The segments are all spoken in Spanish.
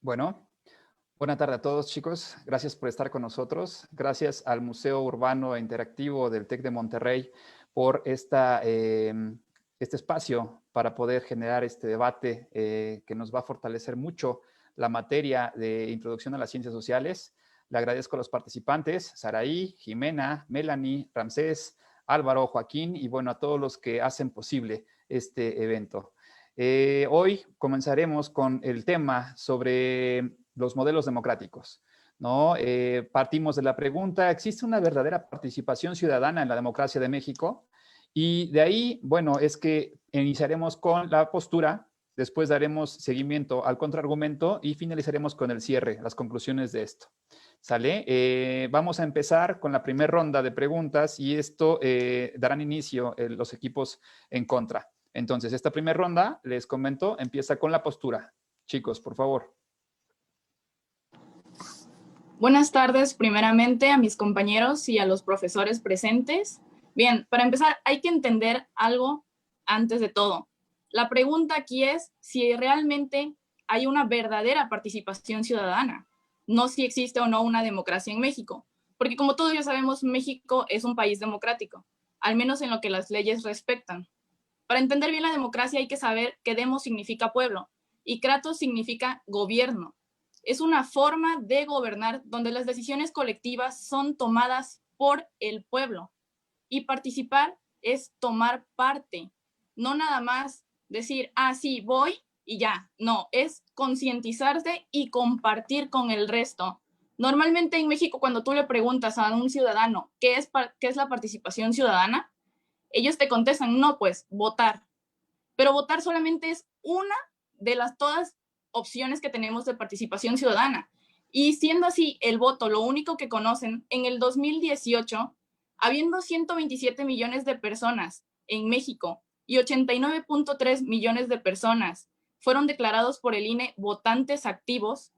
Bueno, buena tarde a todos, chicos. Gracias por estar con nosotros. Gracias al Museo Urbano e Interactivo del TEC de Monterrey por este espacio para poder generar este debate que nos va a fortalecer mucho la materia de Introducción a las Ciencias Sociales. Le agradezco a los participantes, Saraí, Jimena, Melanie, Ramsés, Álvaro, Joaquín y bueno, a todos los que hacen posible este evento. Hoy comenzaremos con el tema sobre los modelos democráticos, ¿no? Partimos de la pregunta, ¿existe una verdadera participación ciudadana en la democracia de México? Y de ahí, bueno, es que iniciaremos con la postura, después daremos seguimiento al contraargumento y finalizaremos con el cierre, las conclusiones de esto. ¿Sale? Vamos a empezar con la primera ronda de preguntas y esto darán inicio los equipos en contra. Entonces, esta primera ronda, les comento, empieza con la postura. Chicos, por favor. Buenas tardes, primeramente, a mis compañeros y a los profesores presentes. Bien, para empezar, hay que entender algo antes de todo. La pregunta aquí es si realmente hay una verdadera participación ciudadana, no si existe o no una democracia en México. Porque como todos ya sabemos, México es un país democrático, al menos en lo que las leyes respectan. Para entender bien la democracia hay que saber que demos significa pueblo y kratos significa gobierno. Es una forma de gobernar donde las decisiones colectivas son tomadas por el pueblo. Y participar es tomar parte, no nada más decir, sí, voy y ya. No, es concientizarse y compartir con el resto. Normalmente en México, cuando tú le preguntas a un ciudadano qué es la participación ciudadana, ellos te contestan, no, pues votar. Pero votar solamente es una de las todas opciones que tenemos de participación ciudadana. Y siendo así el voto lo único que conocen, en el 2018, habiendo 127 millones de personas en México y 89.3 millones de personas fueron declarados por el INE votantes activos,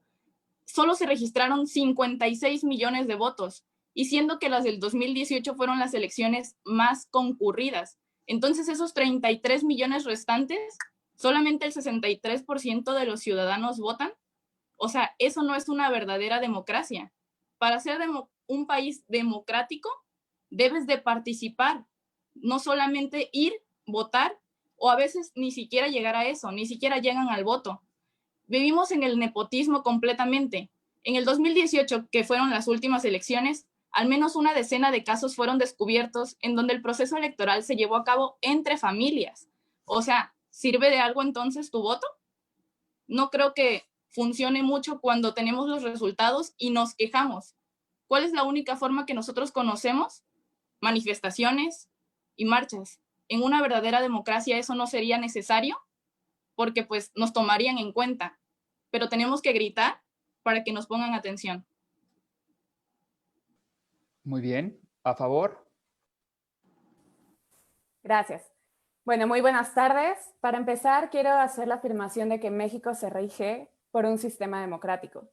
solo se registraron 56 millones de votos, y siendo que las del 2018 fueron las elecciones más concurridas. Entonces, esos 33 millones restantes, solamente el 63% de los ciudadanos votan. O sea, eso no es una verdadera democracia. Para ser un país democrático, debes de participar, no solamente ir, votar, o a veces ni siquiera llegar a eso, ni siquiera llegan al voto. Vivimos en el nepotismo completamente. En el 2018, que fueron las últimas elecciones, al menos una decena de casos fueron descubiertos en donde el proceso electoral se llevó a cabo entre familias. O sea, ¿sirve de algo entonces tu voto? No creo que funcione mucho cuando tenemos los resultados y nos quejamos. ¿Cuál es la única forma que nosotros conocemos? Manifestaciones y marchas. En una verdadera democracia eso no sería necesario porque pues nos tomarían en cuenta, pero tenemos que gritar para que nos pongan atención. Muy bien. ¿A favor? Gracias. Bueno, muy buenas tardes. Para empezar, quiero hacer la afirmación de que México se rige por un sistema democrático.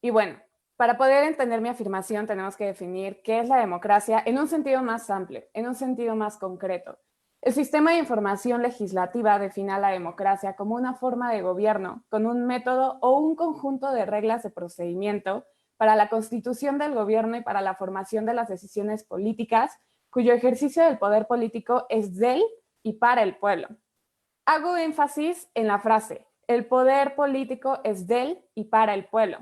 Y bueno, para poder entender mi afirmación tenemos que definir qué es la democracia en un sentido más amplio, en un sentido más concreto. El sistema de información legislativa define a la democracia como una forma de gobierno con un método o un conjunto de reglas de procedimiento para la constitución del gobierno y para la formación de las decisiones políticas, cuyo ejercicio del poder político es del y para el pueblo. Hago énfasis en la frase, el poder político es del y para el pueblo,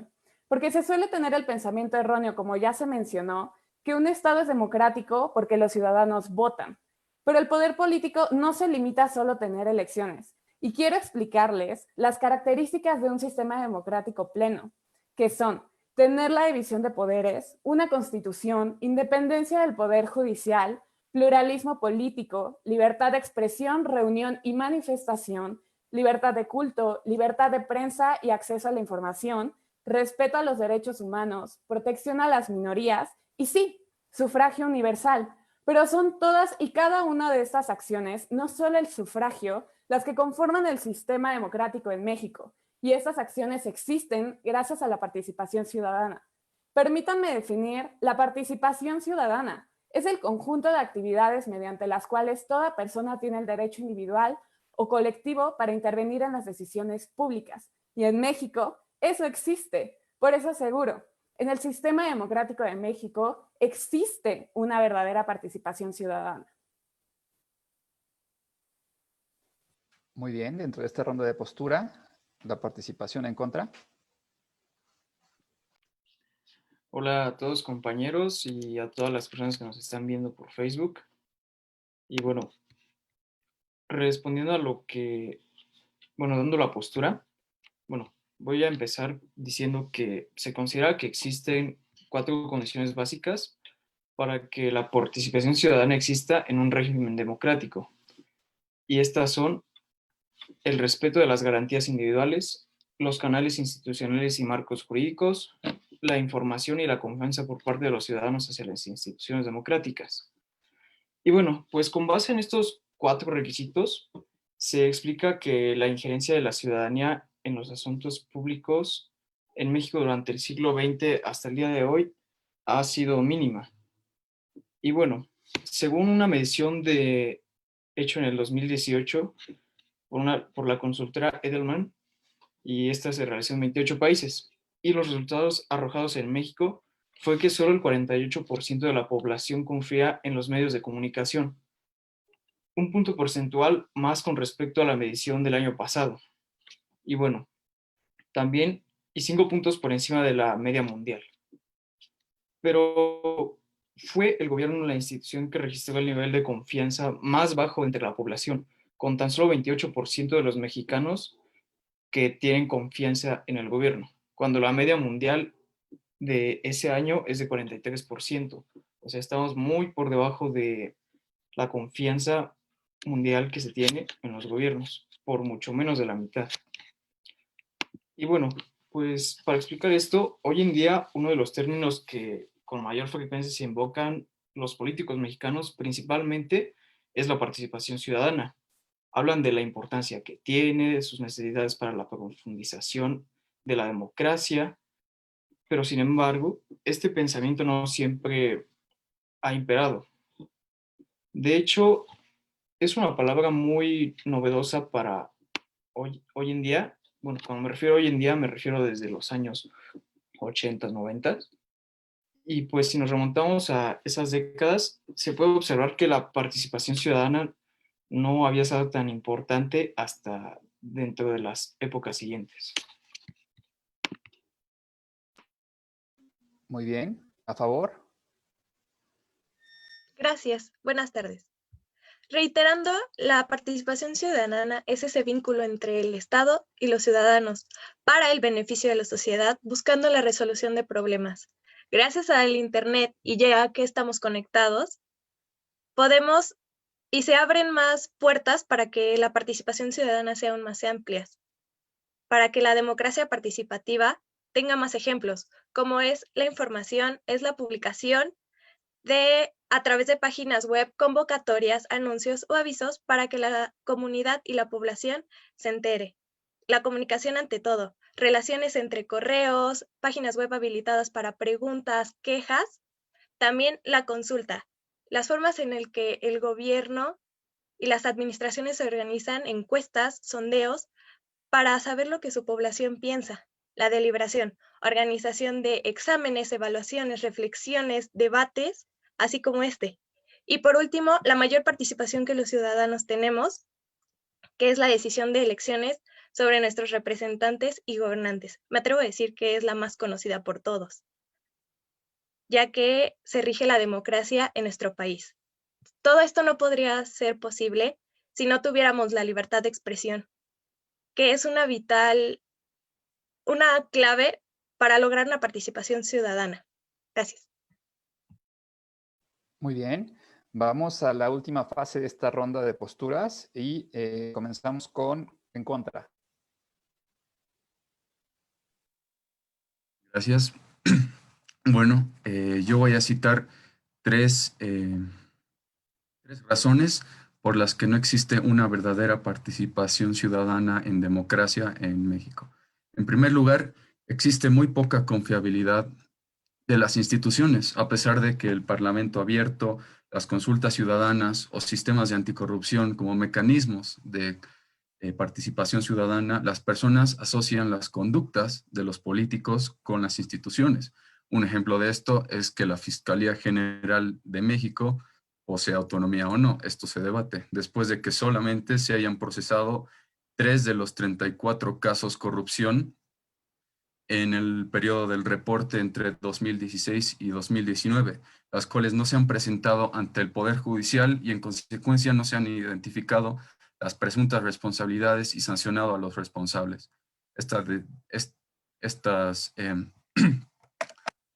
porque se suele tener el pensamiento erróneo, como ya se mencionó, que un Estado es democrático porque los ciudadanos votan. Pero el poder político no se limita a solo tener elecciones. Y quiero explicarles las características de un sistema democrático pleno, que son tener la división de poderes, una constitución, independencia del poder judicial, pluralismo político, libertad de expresión, reunión y manifestación, libertad de culto, libertad de prensa y acceso a la información, respeto a los derechos humanos, protección a las minorías y sí, sufragio universal. Pero son todas y cada una de estas acciones, no solo el sufragio, las que conforman el sistema democrático en México. Y estas acciones existen gracias a la participación ciudadana. Permítanme definir la participación ciudadana. Es el conjunto de actividades mediante las cuales toda persona tiene el derecho individual o colectivo para intervenir en las decisiones públicas. Y en México, Eso existe. Por eso aseguro, en el sistema democrático de México existe una verdadera participación ciudadana. Muy bien, dentro de esta ronda de postura, la participación en contra. Hola a todos compañeros y a todas las personas que nos están viendo por Facebook. Y bueno, respondiendo a lo que, dando la postura, voy a empezar diciendo que se considera que existen 4 condiciones básicas para que la participación ciudadana exista en un régimen democrático. Y estas son el respeto de las garantías individuales, los canales institucionales y marcos jurídicos, la información y la confianza por parte de los ciudadanos hacia las instituciones democráticas. Y bueno, pues con base en estos 4 requisitos, se explica que la injerencia de la ciudadanía en los asuntos públicos en México durante el siglo XX hasta el día de hoy ha sido mínima. Y bueno, según una medición hecho en el 2018 por la consultora Edelman, y esta se realizó en 28 países, y los resultados arrojados en México fue que solo el 48% de la población confía en los medios de comunicación, un punto porcentual más con respecto a la medición del año pasado. Y bueno, también, y 5 puntos por encima de la media mundial. Pero fue el gobierno la institución que registró el nivel de confianza más bajo entre la población, con tan solo 28% de los mexicanos que tienen confianza en el gobierno, cuando la media mundial de ese año es de 43%. O sea, estamos muy por debajo de la confianza mundial que se tiene en los gobiernos, por mucho menos de la mitad. Y bueno, pues para explicar esto, hoy en día uno de los términos que con mayor frecuencia se invocan los políticos mexicanos principalmente es la participación ciudadana. Hablan de la importancia que tiene, de sus necesidades para la profundización de la democracia, pero sin embargo, este pensamiento no siempre ha imperado. De hecho, es una palabra muy novedosa para hoy en día. Bueno, cuando me refiero a hoy en día, me refiero desde los años 80, 90. Y pues si nos remontamos a esas décadas, se puede observar que la participación ciudadana no había sido tan importante hasta dentro de las épocas siguientes. Muy bien, ¿a favor? Gracias, buenas tardes. Reiterando, la participación ciudadana es ese vínculo entre el Estado y los ciudadanos para el beneficio de la sociedad, buscando la resolución de problemas. Gracias al Internet y ya que estamos conectados, podemos y se abren más puertas para que la participación ciudadana sea aún más amplia, para que la democracia participativa tenga más ejemplos, como es la información, es la publicación a través de páginas web, convocatorias, anuncios o avisos para que la comunidad y la población se entere. La comunicación ante todo, relaciones entre correos, páginas web habilitadas para preguntas, quejas, también la consulta, las formas en las que el gobierno y las administraciones se organizan, encuestas, sondeos, para saber lo que su población piensa. La deliberación, organización de exámenes, evaluaciones, reflexiones, debates, así como este. Y por último, la mayor participación que los ciudadanos tenemos, que es la decisión de elecciones sobre nuestros representantes y gobernantes. Me atrevo a decir que es la más conocida por todos, ya que se rige la democracia en nuestro país. Todo esto no podría ser posible si no tuviéramos la libertad de expresión, que es una clave para lograr una participación ciudadana. Gracias. Muy bien, vamos a la última fase de esta ronda de posturas y comenzamos con en contra. Gracias. Bueno, yo voy a citar tres razones por las que no existe una verdadera participación ciudadana en democracia en México. En primer lugar, existe muy poca confiabilidad de las instituciones, a pesar de que el Parlamento abierto, las consultas ciudadanas o sistemas de anticorrupción como mecanismos de participación ciudadana, las personas asocian las conductas de los políticos con las instituciones. Un ejemplo de esto es que la Fiscalía General de México posee autonomía o no. Esto se debate después de que solamente se hayan procesado 3 de los 34 casos corrupción en el periodo del reporte entre 2016 y 2019, las cuales no se han presentado ante el Poder Judicial y en consecuencia no se han identificado las presuntas responsabilidades y sancionado a los responsables.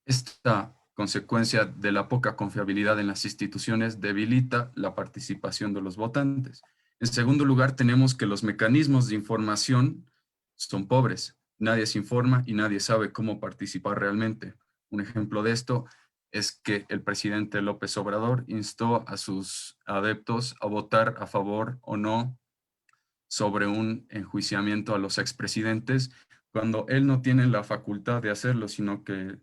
Esta consecuencia de la poca confiabilidad en las instituciones debilita la participación de los votantes. En segundo lugar, tenemos que los mecanismos de información son pobres. Nadie se informa y nadie sabe cómo participar realmente. Un ejemplo de esto es que el presidente López Obrador instó a sus adeptos a votar a favor o no sobre un enjuiciamiento a los expresidentes, cuando él no tiene la facultad de hacerlo, sino que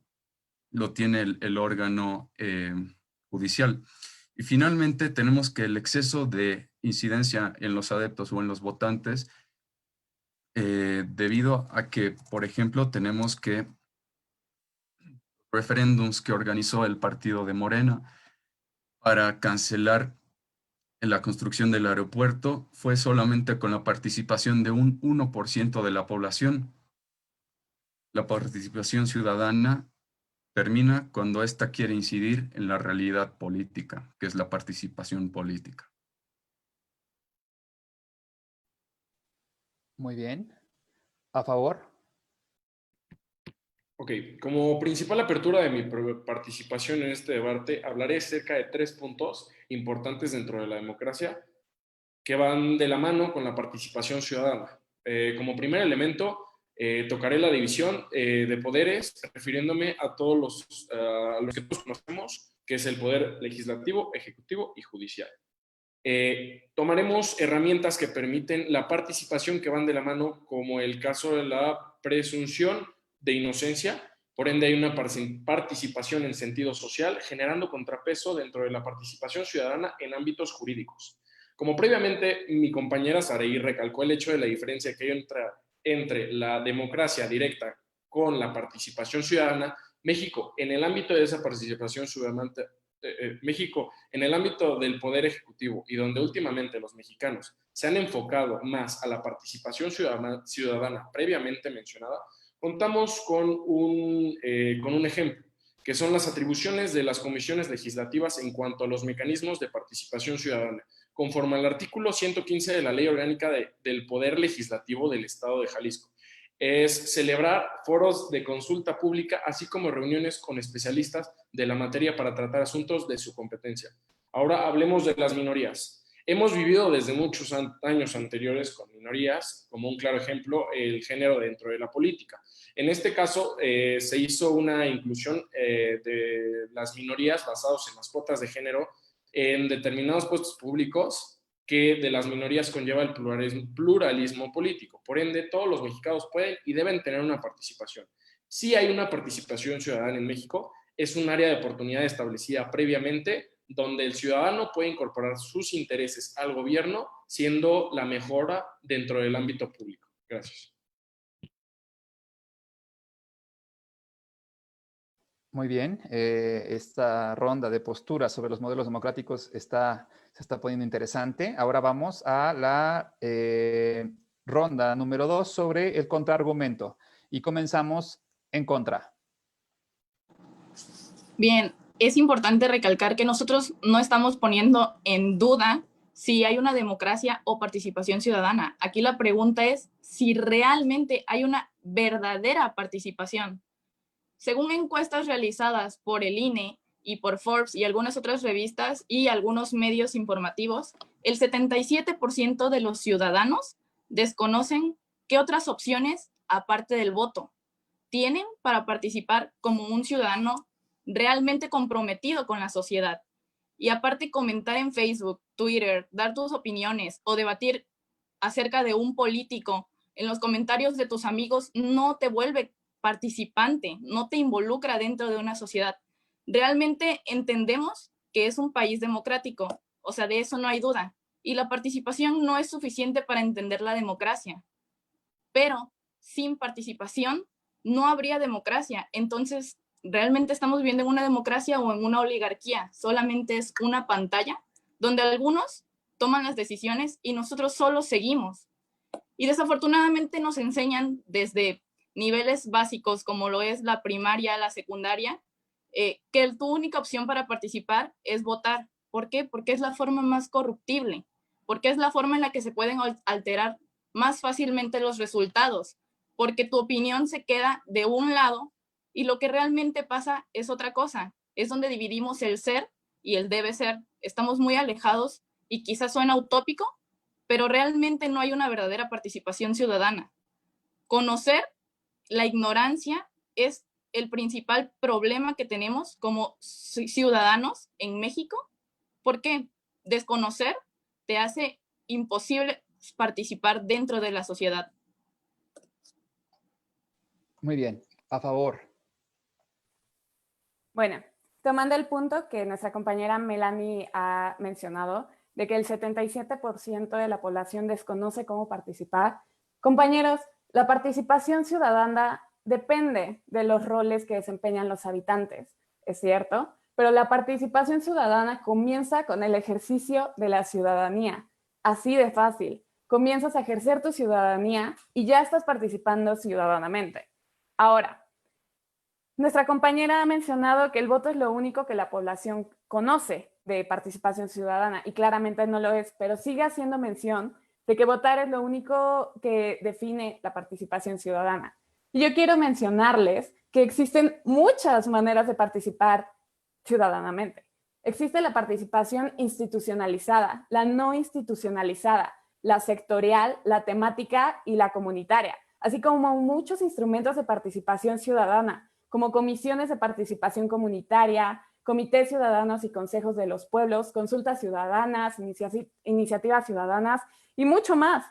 lo tiene el órgano judicial. Y finalmente tenemos que el exceso de incidencia en los adeptos o en los votantes debido a que, por ejemplo, tenemos que referéndums que organizó el partido de Morena para cancelar la construcción del aeropuerto fue solamente con la participación de un 1% de la población. La participación ciudadana termina cuando ésta quiere incidir en la realidad política, que es la participación política. Muy bien. ¿A favor? Ok, como principal apertura de mi participación en este debate, hablaré acerca de 3 puntos importantes dentro de la democracia que van de la mano con la participación ciudadana. Como primer elemento, tocaré la división de poderes, refiriéndome a todos los que todos conocemos, que es el poder legislativo, ejecutivo y judicial. Tomaremos herramientas que permiten la participación que van de la mano, como el caso de la presunción de inocencia. Por ende, hay una participación en sentido social, generando contrapeso dentro de la participación ciudadana en ámbitos jurídicos. Como previamente mi compañera Saraí recalcó el hecho de la diferencia que hay entre la democracia directa con la participación ciudadana, México, en el ámbito de esa participación ciudadana, México, en el ámbito del poder ejecutivo y donde últimamente los mexicanos se han enfocado más a la participación ciudadana previamente mencionada, contamos con un ejemplo, que son las atribuciones de las comisiones legislativas en cuanto a los mecanismos de participación ciudadana, conforme al artículo 115 de la Ley Orgánica del Poder Legislativo del Estado de Jalisco. Es celebrar foros de consulta pública, así como reuniones con especialistas de la materia para tratar asuntos de su competencia. Ahora hablemos de las minorías. Hemos vivido desde muchos años anteriores con minorías, como un claro ejemplo, el género dentro de la política. En este caso, se hizo una inclusión de las minorías basados en las cuotas de género en determinados puestos públicos, que de las minorías conlleva el pluralismo político. Por ende, todos los mexicanos pueden y deben tener una participación. Si hay una participación ciudadana en México, es un área de oportunidad establecida previamente, donde el ciudadano puede incorporar sus intereses al gobierno, siendo la mejora dentro del ámbito público. Gracias. Muy bien. Esta ronda de posturas sobre los modelos democráticos se está poniendo interesante. Ahora vamos a la ronda número 2 sobre el contraargumento. Y comenzamos en contra. Bien, es importante recalcar que nosotros no estamos poniendo en duda si hay una democracia o participación ciudadana. Aquí la pregunta es si realmente hay una verdadera participación. Según encuestas realizadas por el INE y por Forbes y algunas otras revistas y algunos medios informativos, el 77% de los ciudadanos desconocen qué otras opciones, aparte del voto, tienen para participar como un ciudadano realmente comprometido con la sociedad. Y aparte, comentar en Facebook, Twitter, dar tus opiniones o debatir acerca de un político en los comentarios de tus amigos no te vuelve participante, no te involucra dentro de una sociedad. Realmente entendemos que es un país democrático, o sea, de eso no hay duda, y la participación no es suficiente para entender la democracia. Pero sin participación no habría democracia. Entonces, ¿realmente estamos viviendo en una democracia o en una oligarquía? Solamente es una pantalla donde algunos toman las decisiones y nosotros solo seguimos. Y desafortunadamente nos enseñan desde niveles básicos como lo es la primaria, la secundaria, que tu única opción para participar es votar. ¿Por qué? Porque es la forma más corruptible, porque es la forma en la que se pueden alterar más fácilmente los resultados, porque tu opinión se queda de un lado y lo que realmente pasa es otra cosa. Es donde dividimos el ser y el debe ser. Estamos muy alejados y quizás suena utópico, pero realmente no hay una verdadera participación ciudadana. Conocer la ignorancia es el principal problema que tenemos como ciudadanos en México. ¿Por qué? Desconocer te hace imposible participar dentro de la sociedad. Muy bien, a favor. Bueno, tomando el punto que nuestra compañera Melanie ha mencionado, de que el 77% de la población desconoce cómo participar, compañeros, la participación ciudadana depende de los roles que desempeñan los habitantes, es cierto, pero la participación ciudadana comienza con el ejercicio de la ciudadanía, así de fácil. Comienzas a ejercer tu ciudadanía y ya estás participando ciudadanamente. Ahora, nuestra compañera ha mencionado que el voto es lo único que la población conoce de participación ciudadana y claramente no lo es, pero sigue haciendo mención de que votar es lo único que define la participación ciudadana. Y yo quiero mencionarles que existen muchas maneras de participar ciudadanamente. Existe la participación institucionalizada, la no institucionalizada, la sectorial, la temática y la comunitaria, así como muchos instrumentos de participación ciudadana, como comisiones de participación comunitaria, comités ciudadanos y consejos de los pueblos, consultas ciudadanas, iniciativas ciudadanas y mucho más.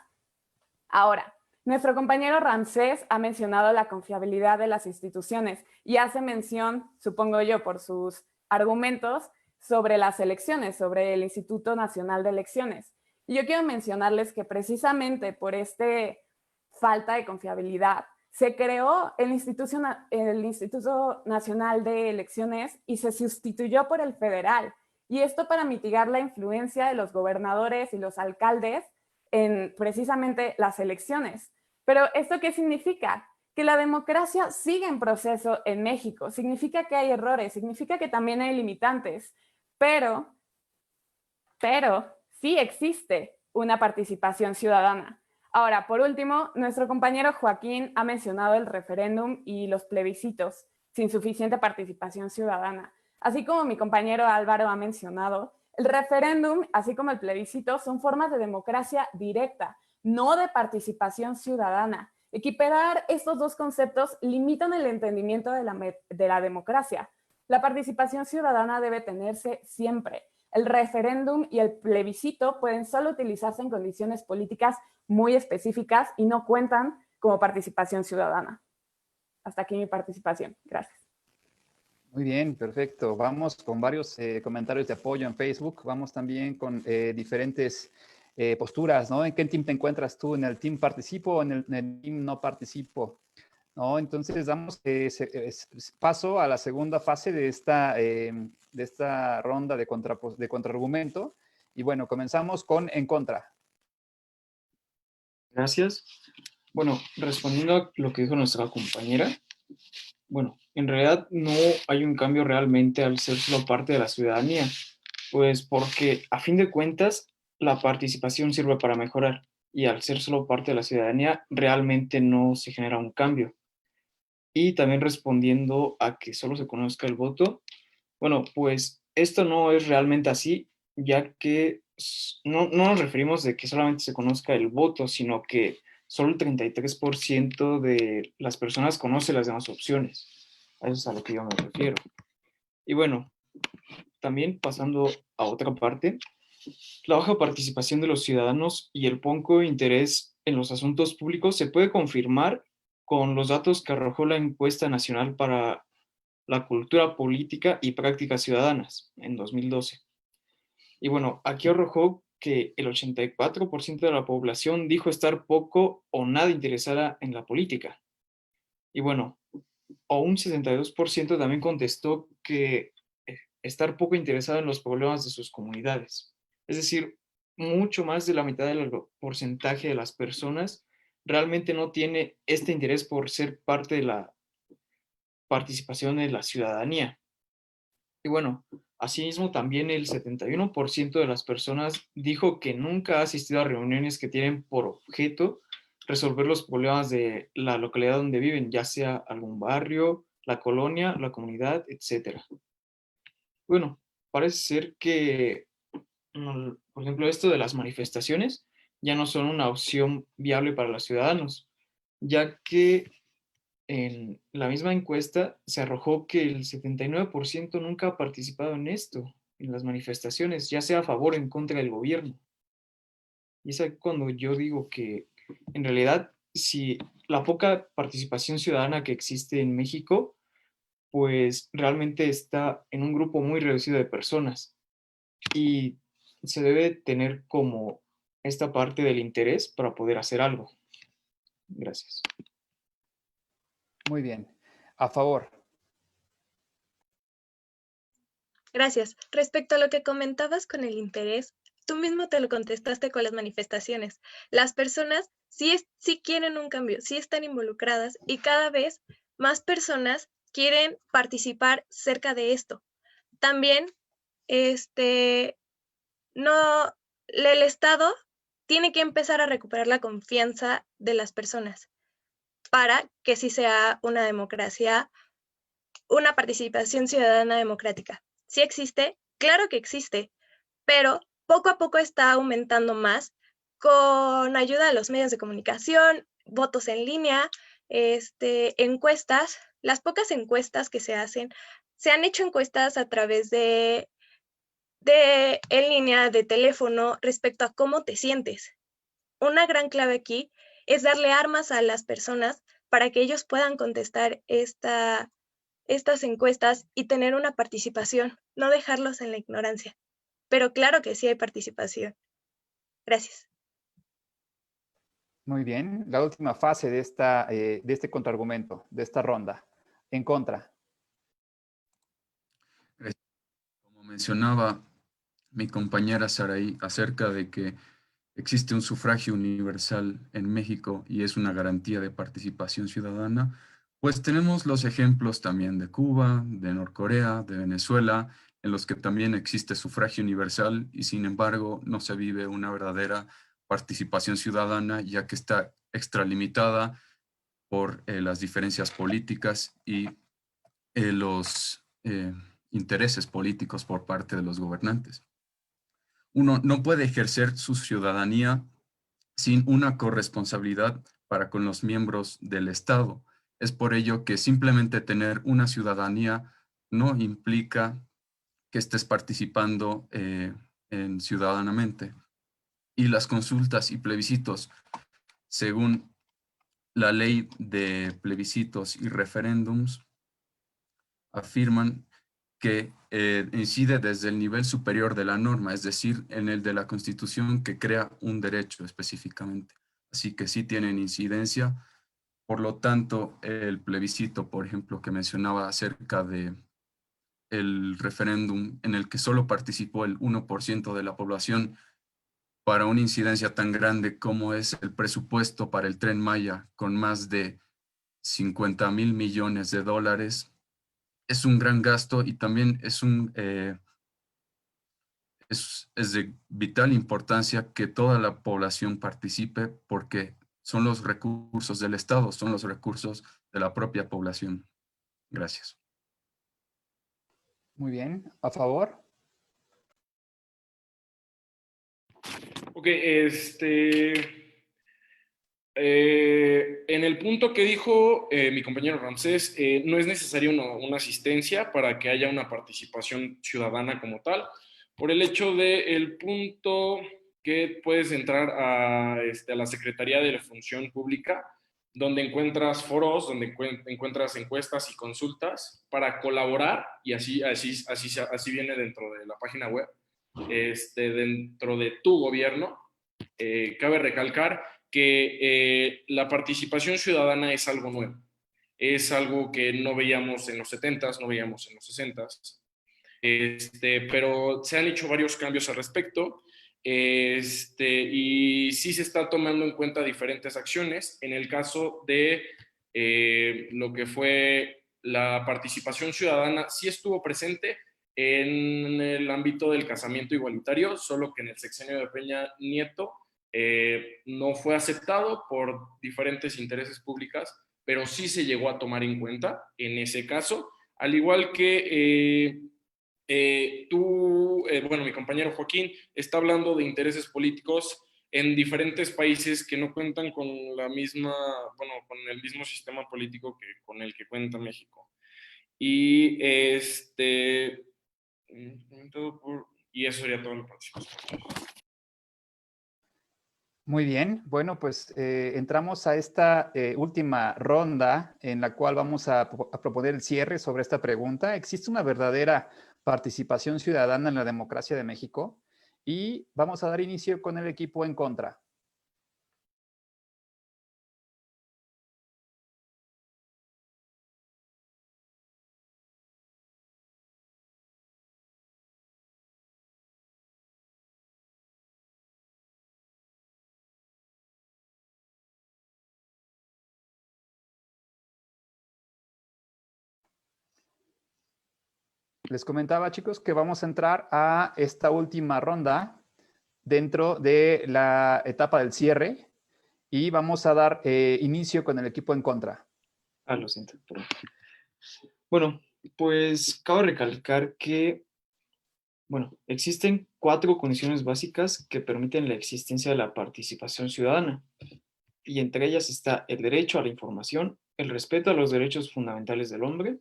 Ahora, nuestro compañero Ramsés ha mencionado la confiabilidad de las instituciones y hace mención, supongo yo, por sus argumentos, sobre las elecciones, sobre el Instituto Nacional de Elecciones. Y yo quiero mencionarles que precisamente por falta de confiabilidad, se creó el Instituto Nacional de Elecciones y se sustituyó por el federal. Y esto para mitigar la influencia de los gobernadores y los alcaldes en precisamente las elecciones. Pero ¿esto qué significa? Que la democracia sigue en proceso en México. Significa que hay errores, significa que también hay limitantes, pero sí existe una participación ciudadana. Ahora, por último, nuestro compañero Joaquín ha mencionado el referéndum y los plebiscitos sin suficiente participación ciudadana. Así como mi compañero Álvaro ha mencionado, el referéndum, así como el plebiscito, son formas de democracia directa, no de participación ciudadana. Equiparar estos dos conceptos limitan el entendimiento de la democracia. La participación ciudadana debe tenerse siempre. El referéndum y el plebiscito pueden solo utilizarse en condiciones políticas muy específicas y no cuentan como participación ciudadana. Hasta aquí mi participación. Gracias. Muy bien, perfecto. Vamos con varios comentarios de apoyo en Facebook. Vamos también con diferentes posturas, ¿no? ¿En qué team te encuentras tú? ¿En el team participo o en el team no participo? ¿No? Entonces damos paso a la segunda fase de esta ronda de contraargumento. Y bueno, comenzamos con en contra. Gracias. Bueno, respondiendo a lo que dijo nuestra compañera, bueno, en realidad no hay un cambio realmente al ser solo parte de la ciudadanía, pues porque a fin de cuentas la participación sirve para mejorar y al ser solo parte de la ciudadanía realmente no se genera un cambio. Y también respondiendo a que solo se conozca el voto, bueno, pues esto no es realmente así, ya que no nos referimos de que solamente se conozca el voto, sino que solo el 33% de las personas conoce las demás opciones. A eso es a lo que yo me refiero. Y bueno, también pasando a otra parte, la baja participación de los ciudadanos y el poco interés en los asuntos públicos se puede confirmar con los datos que arrojó la encuesta nacional para la cultura política y prácticas ciudadanas en 2012. Y bueno, aquí arrojó que el 84% de la población dijo estar poco o nada interesada en la política. Y bueno, o un 72% también contestó que estar poco interesado en los problemas de sus comunidades. Es decir, mucho más de la mitad del porcentaje de las personas realmente no tiene este interés por ser parte de la participación de la ciudadanía. Y bueno, asimismo también el 71% de las personas dijo que nunca ha asistido a reuniones que tienen por objeto resolver los problemas de la localidad donde viven, ya sea algún barrio, la colonia, la comunidad, etc. Bueno, parece ser que, por ejemplo, esto de las manifestaciones ya no son una opción viable para los ciudadanos, ya que en la misma encuesta se arrojó que el 79% nunca ha participado en esto, en las manifestaciones, ya sea a favor o en contra del gobierno. Y es ahí cuando yo digo que en realidad, si la poca participación ciudadana que existe en México, pues realmente está en un grupo muy reducido de personas y se debe tener como esta parte del interés para poder hacer algo. Gracias. Muy bien. A favor. Gracias. Respecto a lo que comentabas con el interés, tú mismo te lo contestaste con las manifestaciones. Las personas sí quieren un cambio, sí están involucradas y cada vez más personas quieren participar cerca de esto. También, no, el Estado tiene que empezar a recuperar la confianza de las personas para que sí sea una democracia, una participación ciudadana democrática. ¿Sí existe? Claro que existe, pero poco a poco está aumentando más con ayuda de los medios de comunicación, votos en línea, encuestas. Las pocas encuestas que se han hecho encuestas a través de en línea, de teléfono, respecto a cómo te sientes. Una gran clave aquí es darle armas a las personas para que ellos puedan contestar estas encuestas y tener una participación, no dejarlos en la ignorancia. Pero claro que sí hay participación. Gracias. Muy bien. La última fase de este contraargumento, de esta ronda. En contra. Como mencionaba mi compañera Saraí acerca de que existe un sufragio universal en México y es una garantía de participación ciudadana, pues tenemos los ejemplos también de Cuba, de Norcorea, de Venezuela, en los que también existe sufragio universal y sin embargo no se vive una verdadera participación ciudadana ya que está extralimitada por las diferencias políticas y los intereses políticos por parte de los gobernantes. Uno no puede ejercer su ciudadanía sin una corresponsabilidad para con los miembros del Estado. Es por ello que simplemente tener una ciudadanía no implica que estés participando ciudadanamente. Y las consultas y plebiscitos, según la ley de plebiscitos y referéndums, afirman que incide desde el nivel superior de la norma, es decir, en el de la Constitución que crea un derecho específicamente. Así que sí tienen incidencia. Por lo tanto, el plebiscito, por ejemplo, que mencionaba acerca de el referéndum en el que solo participó el 1% de la población para una incidencia tan grande como es el presupuesto para el Tren Maya con más de 50,000 millones de dólares, es un gran gasto y también es de vital importancia que toda la población participe porque son los recursos del Estado, son los recursos de la propia población. Gracias. Muy bien. A favor. Ok, en el punto que dijo mi compañero Ramsés, no es necesaria una asistencia para que haya una participación ciudadana como tal, por el hecho del punto que puedes entrar a la Secretaría de la Función Pública, donde encuentras foros, donde encuentras encuestas y consultas para colaborar, y así viene dentro de la página web, dentro de tu gobierno. Cabe recalcar que la participación ciudadana es algo nuevo. Es algo que no veíamos en los 70s, no veíamos en los 60s. Pero se han hecho varios cambios al respecto. Y sí se está tomando en cuenta diferentes acciones. En el caso de lo que fue la participación ciudadana, sí estuvo presente en el ámbito del casamiento igualitario, solo que en el sexenio de Peña Nieto no fue aceptado por diferentes intereses públicas, pero sí se llegó a tomar en cuenta en ese caso, al igual que bueno, mi compañero Joaquín está hablando de intereses políticos en diferentes países que no cuentan con la misma, bueno, con el mismo sistema político que con el que cuenta México. Y y eso sería todo lo próximo. Muy bien, bueno, pues entramos a esta última ronda en la cual vamos a proponer el cierre sobre esta pregunta. ¿Existe una verdadera participación ciudadana en la democracia de México? Y vamos a dar inicio con el equipo en contra. Les comentaba, chicos, que vamos a entrar a esta última ronda dentro de la etapa del cierre y vamos a dar inicio con el equipo en contra. Lo siento. Perdón. Bueno, pues cabe recalcar que, bueno, existen 4 condiciones básicas que permiten la existencia de la participación ciudadana, y entre ellas está el derecho a la información, el respeto a los derechos fundamentales del hombre,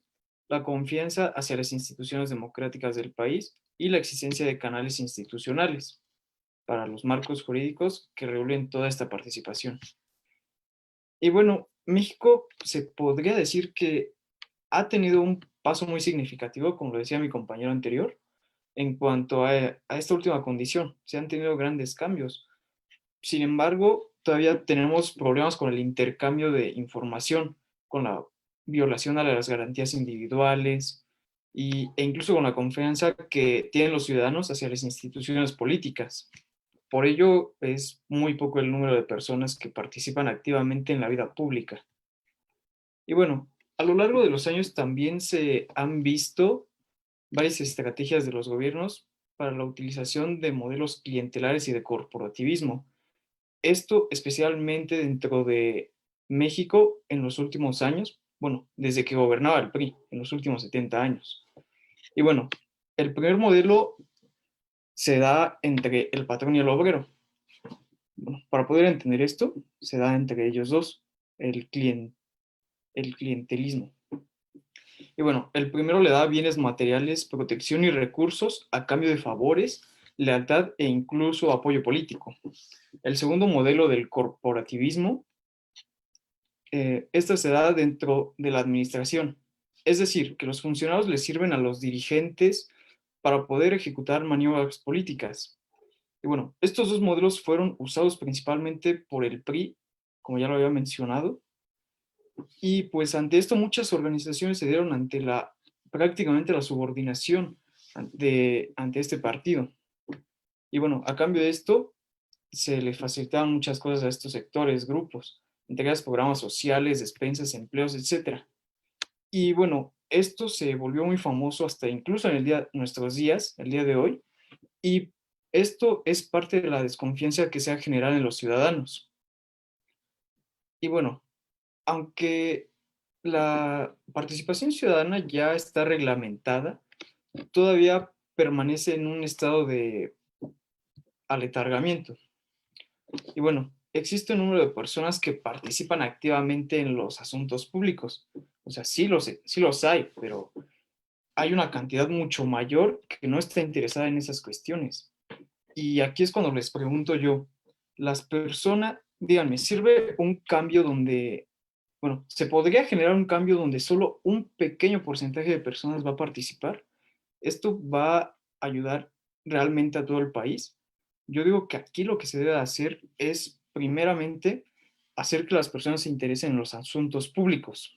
la confianza hacia las instituciones democráticas del país y la existencia de canales institucionales para los marcos jurídicos que regulen toda esta participación. Y bueno, México se podría decir que ha tenido un paso muy significativo, como lo decía mi compañero anterior, en cuanto a esta última condición. Se han tenido grandes cambios. Sin embargo, todavía tenemos problemas con el intercambio de información, con la violación a las garantías individuales e incluso con la confianza que tienen los ciudadanos hacia las instituciones políticas. Por ello, es muy poco el número de personas que participan activamente en la vida pública. Y bueno, a lo largo de los años también se han visto varias estrategias de los gobiernos para la utilización de modelos clientelares y de corporativismo. Esto especialmente dentro de México en los últimos años, bueno, desde que gobernaba el PRI, en los últimos 70 años. Y bueno, el primer modelo se da entre el patrón y el obrero. Bueno, para poder entender esto, se da entre ellos dos, el clientelismo. Y bueno, el primero le da bienes materiales, protección y recursos a cambio de favores, lealtad e incluso apoyo político. El segundo modelo del corporativismo, esta se da dentro de la administración. Es decir, que los funcionarios les sirven a los dirigentes para poder ejecutar maniobras políticas. Y bueno, estos dos modelos fueron usados principalmente por el PRI, como ya lo había mencionado, y pues ante esto muchas organizaciones se dieron ante prácticamente la subordinación ante este partido. Y bueno, a cambio de esto, se les facilitaban muchas cosas a estos sectores, grupos, entre ellas programas sociales, despensas, empleos, etc. Y bueno, esto se volvió muy famoso hasta incluso en nuestros días, el día de hoy, y esto es parte de la desconfianza que se ha generado en los ciudadanos. Y bueno, aunque la participación ciudadana ya está reglamentada, todavía permanece en un estado de aletargamiento. Y bueno, existe un número de personas que participan activamente en los asuntos públicos. O sea, sí los hay, pero hay una cantidad mucho mayor que no está interesada en esas cuestiones. Y aquí es cuando les pregunto yo, las personas, díganme, ¿sirve un cambio donde, bueno, se podría generar un cambio donde solo un pequeño porcentaje de personas va a participar? ¿Esto va a ayudar realmente a todo el país, yo digo que aquí lo que se debe hacer es, primeramente, hacer que las personas se interesen en los asuntos públicos,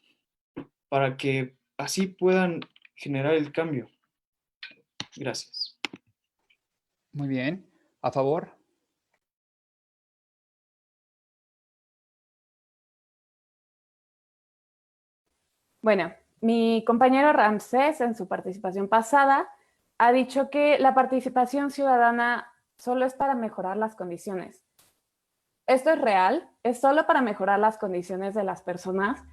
para que así puedan generar el cambio. Gracias. Muy bien. ¿A favor? Bueno, mi compañero Ramsés en su participación pasada ha dicho que la participación ciudadana solo es para mejorar las condiciones. Esto es real, es solo para mejorar las condiciones de las personas,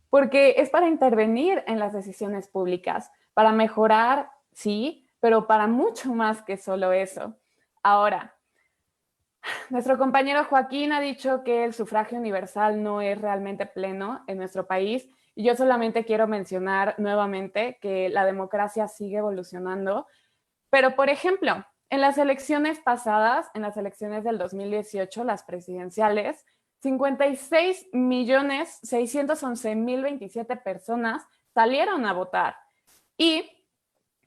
porque es para intervenir en las decisiones públicas, para mejorar, sí, pero para mucho más que solo eso. Ahora, nuestro compañero Joaquín ha dicho que el sufragio universal no es realmente pleno en nuestro país, y yo solamente quiero mencionar nuevamente que la democracia sigue evolucionando. Pero, por ejemplo, en las elecciones pasadas, en las elecciones del 2018, las presidenciales, 56.611.027 personas salieron a votar. Y,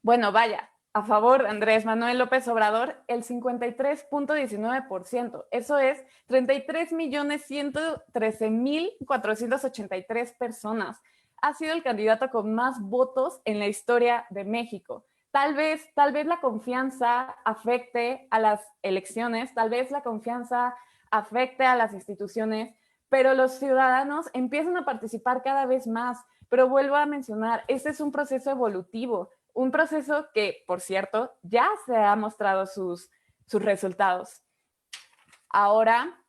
bueno, vaya, a favor de Andrés Manuel López Obrador, el 53.19%. Eso es 33.113.483 personas. Ha sido el candidato con más votos en la historia de México. Tal vez la confianza afecte a las elecciones, tal vez la confianza afecte a las instituciones, pero los ciudadanos empiezan a participar cada vez más. Pero vuelvo a mencionar, este es un proceso evolutivo, un proceso que, por cierto, ya se ha mostrado sus resultados. Ahora,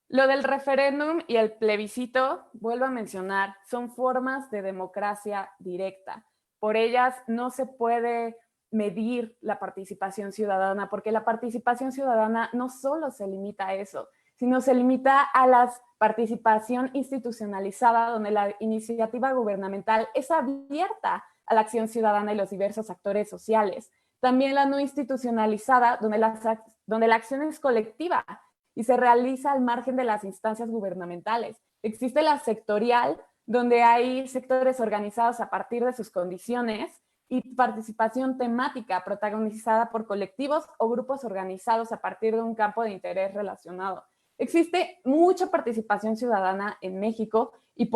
lo del referéndum y el plebiscito, vuelvo a mencionar, son formas de democracia directa. Por ellas no se puede medir la participación ciudadana, porque la participación ciudadana no solo se limita a eso, sino se limita a la participación institucionalizada, donde la iniciativa gubernamental es abierta a la acción ciudadana y los diversos actores sociales. También la no institucionalizada, donde la acción es colectiva y se realiza al margen de las instancias gubernamentales. Existe la sectorial, donde hay sectores organizados a partir de sus condiciones, y participación temática protagonizada por colectivos o grupos organizados a partir de un campo de interés relacionado. Existe mucha participación ciudadana en México y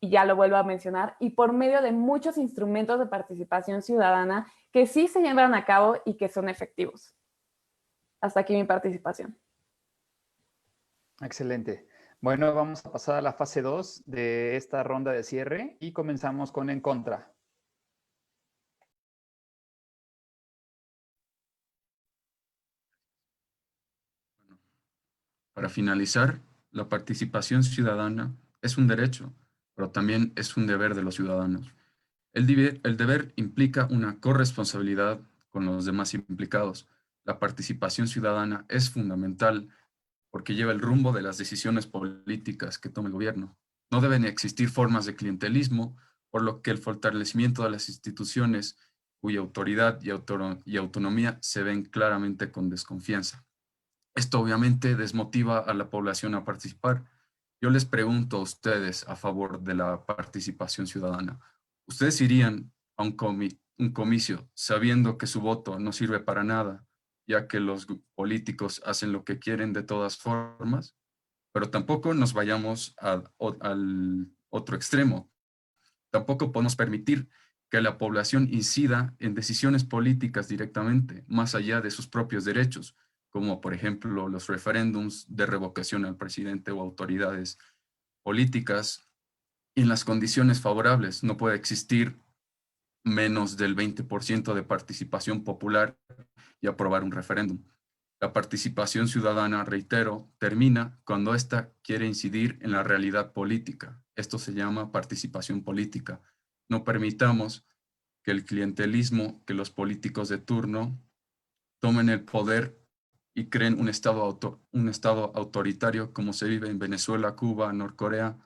ya lo vuelvo a mencionar, y por medio de muchos instrumentos de participación ciudadana que sí se llevan a cabo y que son efectivos. Hasta aquí mi participación. Excelente. Bueno, vamos a pasar a la fase 2 de esta ronda de cierre y comenzamos con en contra. Para finalizar, la participación ciudadana es un derecho, pero también es un deber de los ciudadanos. El deber implica una corresponsabilidad con los demás implicados. La participación ciudadana es fundamental porque lleva el rumbo de las decisiones políticas que toma el gobierno. No deben existir formas de clientelismo, por lo que el fortalecimiento de las instituciones cuya autoridad y autonomía se ven claramente con desconfianza. Esto obviamente desmotiva a la población a participar. Yo les pregunto a ustedes a favor de la participación ciudadana. ¿Ustedes irían a un comicio sabiendo que su voto no sirve para nada, ya que los políticos hacen lo que quieren de todas formas? Pero tampoco nos vayamos al otro extremo. Tampoco podemos permitir que la población incida en decisiones políticas directamente, más allá de sus propios derechos, como por ejemplo los referéndums de revocación al presidente o autoridades políticas. En las condiciones favorables no puede existir menos del 20% de participación popular y aprobar un referéndum. La participación ciudadana, reitero, termina cuando ésta quiere incidir en la realidad política. Esto se llama participación política. No permitamos que el clientelismo, que los políticos de turno tomen el poder y creen un estado autoritario como se vive en Venezuela, Cuba, Norcorea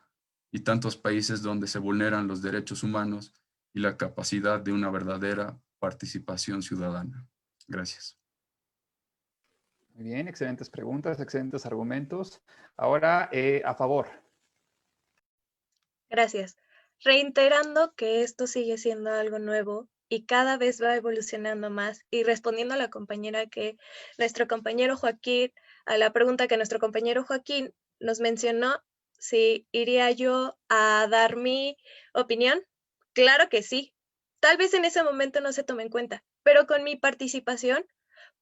y tantos países donde se vulneran los derechos humanos y la capacidad de una verdadera participación ciudadana. Gracias. Muy bien, excelentes preguntas, excelentes argumentos. Ahora, a favor. Gracias. Reiterando que esto sigue siendo algo nuevo y cada vez va evolucionando más. Y respondiendo a la compañera que nuestro compañero Joaquín, a la pregunta que nuestro compañero Joaquín nos mencionó, si iría yo a dar mi opinión, claro que sí. Tal vez en ese momento no se tome en cuenta, pero con mi participación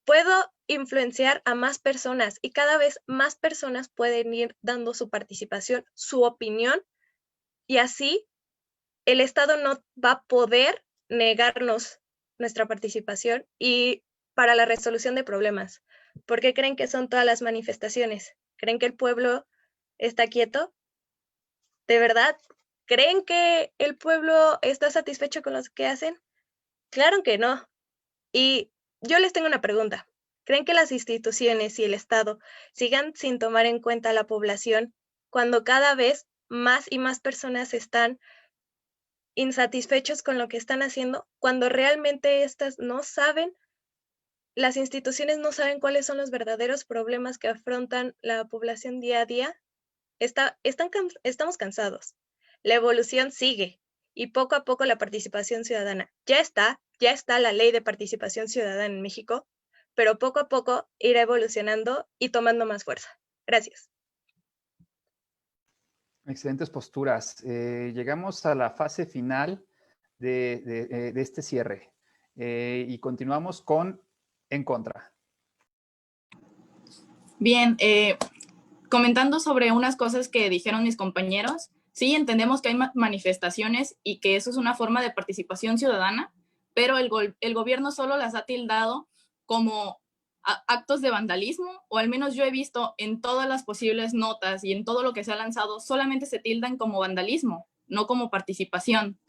puedo influenciar a más personas y cada vez más personas pueden ir dando su participación, su opinión, y así el Estado no va a poder negarnos nuestra participación y para la resolución de problemas. ¿Por qué creen que son todas las manifestaciones? ¿Creen que el pueblo está quieto? ¿De verdad? ¿Creen que el pueblo está satisfecho con lo que hacen? Claro que no. Y yo les tengo una pregunta. ¿Creen que las instituciones y el Estado sigan sin tomar en cuenta a la población cuando cada vez más y más personas están insatisfechos con lo que están haciendo, cuando realmente estas no saben, las instituciones no saben cuáles son los verdaderos problemas que afrontan la población día a día? Estamos cansados. La evolución sigue y poco a poco la participación ciudadana ya está la ley de participación ciudadana en México, pero poco a poco irá evolucionando y tomando más fuerza. Gracias. Excelentes posturas. Llegamos a la fase final de este cierre y continuamos con en contra. Bien, comentando sobre unas cosas que dijeron mis compañeros, sí, entendemos que hay manifestaciones y que eso es una forma de participación ciudadana, pero el gobierno solo las ha tildado como actos de vandalismo, o al menos yo he visto en todas las posibles notas y en todo lo que se ha lanzado, solamente se tildan como vandalismo, no como participación.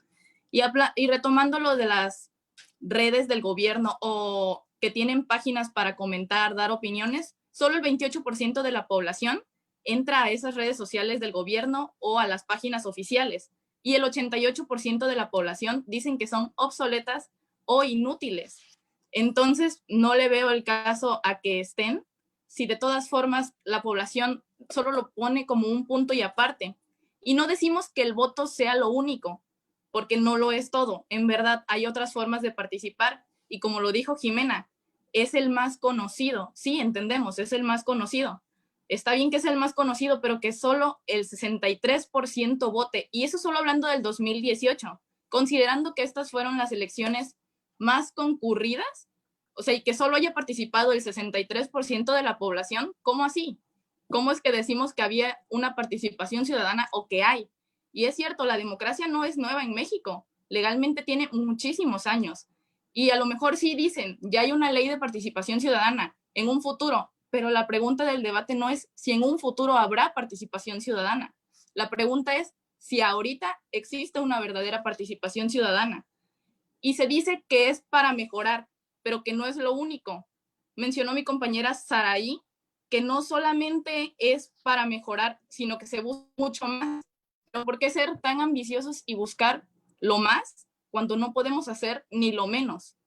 Y retomando lo de las redes del gobierno o que tienen páginas para comentar, dar opiniones, solo el 28% de la población entra a esas redes sociales del gobierno o a las páginas oficiales, y el 88% de la población dicen que son obsoletas o inútiles. Entonces, no le veo el caso a que estén, si de todas formas la población solo lo pone como un punto y aparte. Y no decimos que el voto sea lo único, porque no lo es todo. En verdad, hay otras formas de participar, y como lo dijo Jimena, es el más conocido. Sí, entendemos, es el más conocido. Está bien que es el más conocido, pero que solo el 63% vote. Y eso solo hablando del 2018, considerando que estas fueron las elecciones más concurridas, o sea, y que solo haya participado el 63% de la población. ¿Cómo así? ¿Cómo es que decimos que había una participación ciudadana o que hay? Y es cierto, la democracia no es nueva en México, legalmente tiene muchísimos años. Y a lo mejor sí dicen, ya hay una ley de participación ciudadana en un futuro, pero la pregunta del debate no es si en un futuro habrá participación ciudadana. La pregunta es si ahorita existe una verdadera participación ciudadana. Y se dice que es para mejorar, pero que no es lo único. Mencionó mi compañera Saraí que no solamente es para mejorar, sino que se busca mucho más. Pero ¿por qué ser tan ambiciosos y buscar lo más cuando no podemos hacer ni lo menos?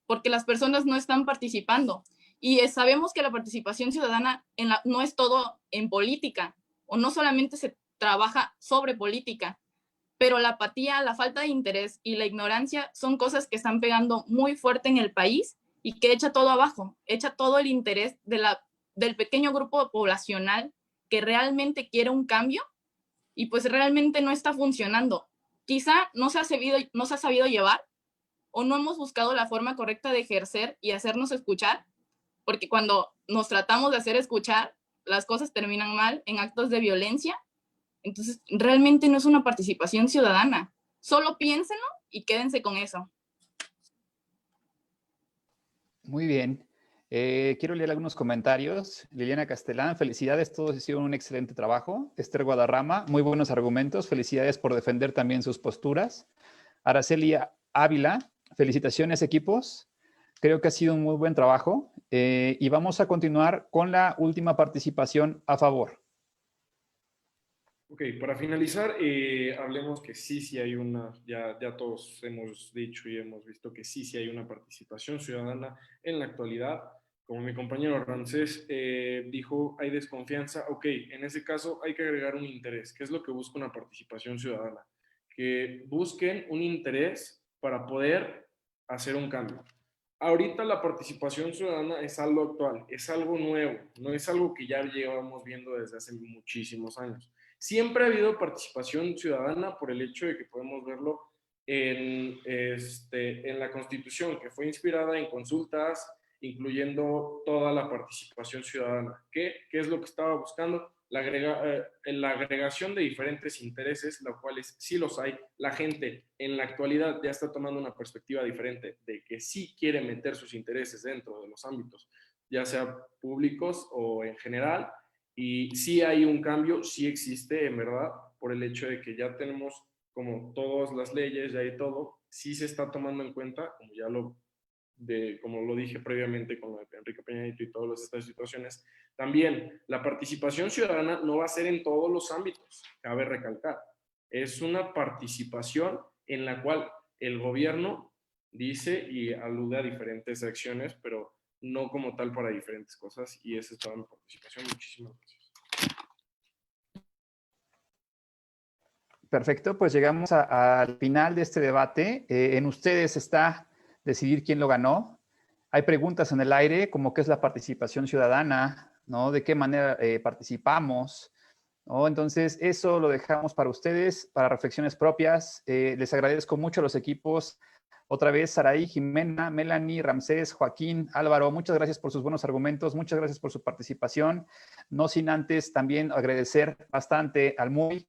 Porque las personas no están participando. Y sabemos que la participación ciudadana no es todo en política, o no solamente se trabaja sobre política, pero la apatía, la falta de interés y la ignorancia son cosas que están pegando muy fuerte en el país y que echa todo abajo, echa todo el interés del pequeño grupo poblacional que realmente quiere un cambio, y pues realmente no está funcionando. Quizá no se ha sabido llevar, o no hemos buscado la forma correcta de ejercer y hacernos escuchar, porque cuando nos tratamos de hacer escuchar, las cosas terminan mal en actos de violencia. Entonces, realmente no es una participación ciudadana. Solo piénsenlo y quédense con eso. Muy bien. Quiero leer algunos comentarios. Liliana Castellán, felicidades, todos hicieron un excelente trabajo. Esther Guadarrama, muy buenos argumentos. Felicidades por defender también sus posturas. Araceli Ávila, felicitaciones equipos. Creo que ha sido un muy buen trabajo. Y vamos a continuar con la última participación a favor. Ok, para finalizar, hablemos que sí hay una, ya todos hemos dicho y hemos visto que sí hay una participación ciudadana en la actualidad. Como mi compañero Ramsés dijo, hay desconfianza. Ok, en ese caso hay que agregar un interés. ¿Qué es lo que busca una participación ciudadana? Que busquen un interés para poder hacer un cambio. Ahorita la participación ciudadana es algo actual, es algo nuevo, no es algo que ya llevamos viendo desde hace muchísimos años. Siempre ha habido participación ciudadana por el hecho de que podemos verlo en la Constitución, que fue inspirada en consultas, incluyendo toda la participación ciudadana. ¿Qué es lo que estaba buscando? La agregación de diferentes intereses, los cuales sí los hay. La gente en la actualidad ya está tomando una perspectiva diferente de que sí quiere meter sus intereses dentro de los ámbitos, ya sea públicos o en general, y sí hay un cambio, sí existe en verdad, por el hecho de que ya tenemos como todas las leyes, ya hay todo, sí se está tomando en cuenta, como lo dije previamente con Enrique Peña Nieto y todas estas situaciones. También la participación ciudadana no va a ser en todos los ámbitos, cabe recalcar. Es una participación en la cual el gobierno dice y alude a diferentes acciones, pero no como tal para diferentes cosas, y esa es toda mi participación. Muchísimas gracias. Perfecto, pues llegamos al final de este debate. En ustedes está decidir quién lo ganó. Hay preguntas en el aire, como qué es la participación ciudadana, ¿no? De qué manera participamos, ¿no? Entonces, eso lo dejamos para ustedes, para reflexiones propias. Les agradezco mucho a los equipos. Otra vez, Saraí, Jimena, Melanie, Ramsés, Joaquín, Álvaro, muchas gracias por sus buenos argumentos, muchas gracias por su participación. No sin antes también agradecer bastante al MUI.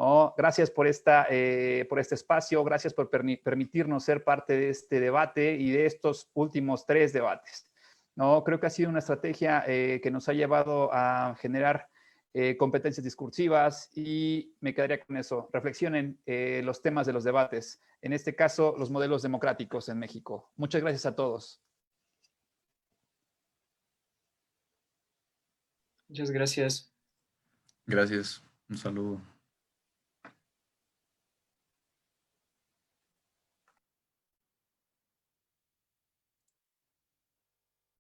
Oh, gracias por este espacio, gracias por permitirnos ser parte de este debate y de estos últimos 3 debates. No, creo que ha sido una estrategia que nos ha llevado a generar competencias discursivas y me quedaría con eso. Reflexionen los temas de los debates, en este caso los modelos democráticos en México. Muchas gracias a todos. Muchas gracias. Gracias. Un saludo.